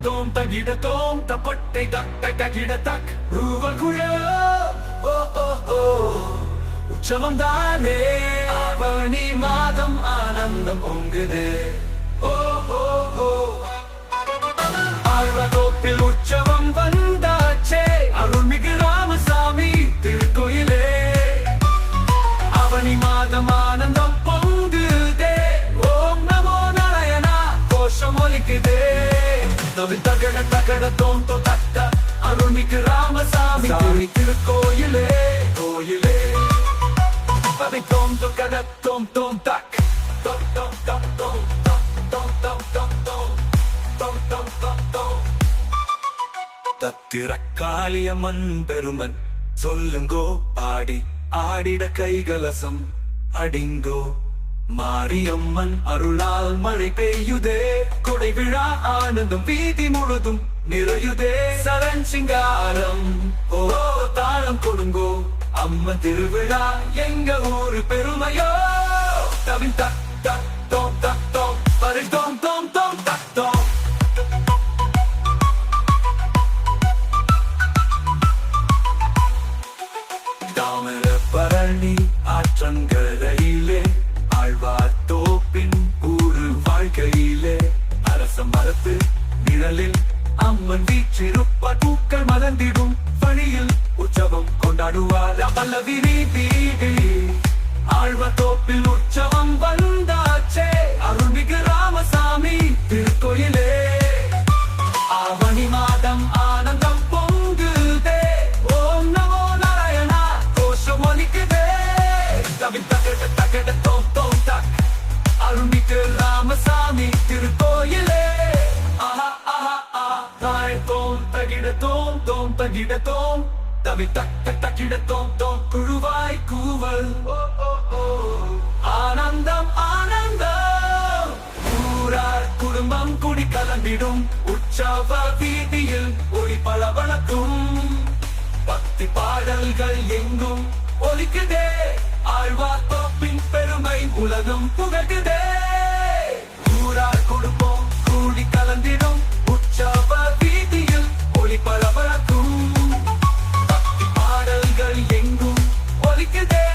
தோம் தகிட தோம் தப்பட்டை தக்க தகிட தக் ரூவகுழ ஓ ஓ ஓ உற்சவம் தானே ஆவணி மாதம் ஆனந்தம் பொங்குதே ஓ ஓ ஓ ஆழ்வார்தோப்பில் உற்சவம் வந்தாச்சே அருள்மிகு ராமசாமி திருக்கோயிலே ஆவணி மாதம் ஆனந்தம் பொங்குதே ஓம் நமோ நாராயணா கோஷம் ஒலிக்குதே தகட தகட தோம் தோ தக்க அருள்மிகு ராமசாமி திருக்கோயிலே கோயிலே பதை தோம் தோ கட தோம் தோம் தக் தோம் தோம் தோம் தோம் தோம் தோம் தோம் தோம் தோம் தோம் தோம் தோம் தத்திரக்காளியம்மன் பெருமன் சொல்லுங்கோ பாடி ஆடிட கைகலசம் அடிங்கோ மாரியம்மன் அருளால் மழை பெய்யுதே கொடை விழா ஆனந்தம் வீதி முழுதும் நிறையுதே சரண் சிங்காரம் ஓ தாளம் கொடுங்கோ அம்மன் திருவிழா எங்க ஊரு பெருமையோ தவின் தக் தக் தோம் தக் தோம் பரி தோம் தோம் தோம் தக் தோம் தாமர பரணி ஆற்றங்கரையிலே ஆழ்வார்தோப்பின் ஊரு வாழ்க்கையிலே அரச மரத்து நிழலில் அம்மன் வீற்றிருப்பார் பூக்கள் மலர்ந்திடும் வழியில் உற்சவம் கொண்டாடுவார் பல்லவி வீதி ஆழ்வார்தோப்பில் உற்சவம் வந்தாச்சே அருள்மிகு ராமசாமி திருக்கோயிலே ஆவணி மாதம் ஆனந்தம் பொங்குதே ஓம் நமோ நாராயணா கோஷம் ஒலிக்குதே தவின் தகட தகட தோம் தோம் தக் அருள்மிகு ராமசாமி திருக்கோயிலே ஆஹா ஆஹா ஆ தாய் தோம் தகிட தோம் தோம் தகிட தோம் தவின் தக்க தகிட தோம் தோம் குழுவாய் கூவல் ஓ ஓ ஓ ஆனந்தம் ஆனந்தம் ஊரார் குடும்பம் குடி கலந்திடும் உற்சவ வீதியில் ஒளி பளபளக்கும் பக்தி பாடல்கள் எங்கும் ஒலிக்குதே ஆழ்வார்தோப்பின் பெருமை உலகம் புகழுதே ஊரார் குடும்பம் கூடி கலந்திடும் உற்சவ வீதியில் ஒளி பளபளக்கும் பக்தி பாடல்கள் எங்கும் ஒலிக்குதே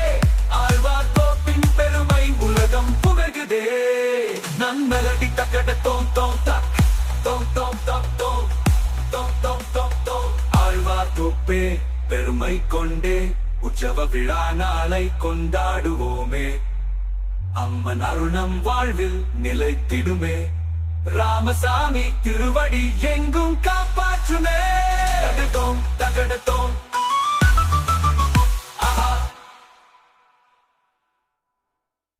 ஆழ்வார்தோப்பின் பெருமை உலகம் புகழுதே நன்மலடி தக்கட தோம் தோம் தக் தோம் தோம் தோம் தோம் தோம் தோம் தோம் தோம் ஆழ்வார்தோப்பே பெருமை கொண்டே உற்சவ விழா நாளை கொண்டாடுவோமே அம்மன் அருணம் வாழ்வில் நிலைத்திடுமே ராமசாமி திருவடி எங்கும் காப்பாற்றுமே தகடத்தோம் தகடத்தோம்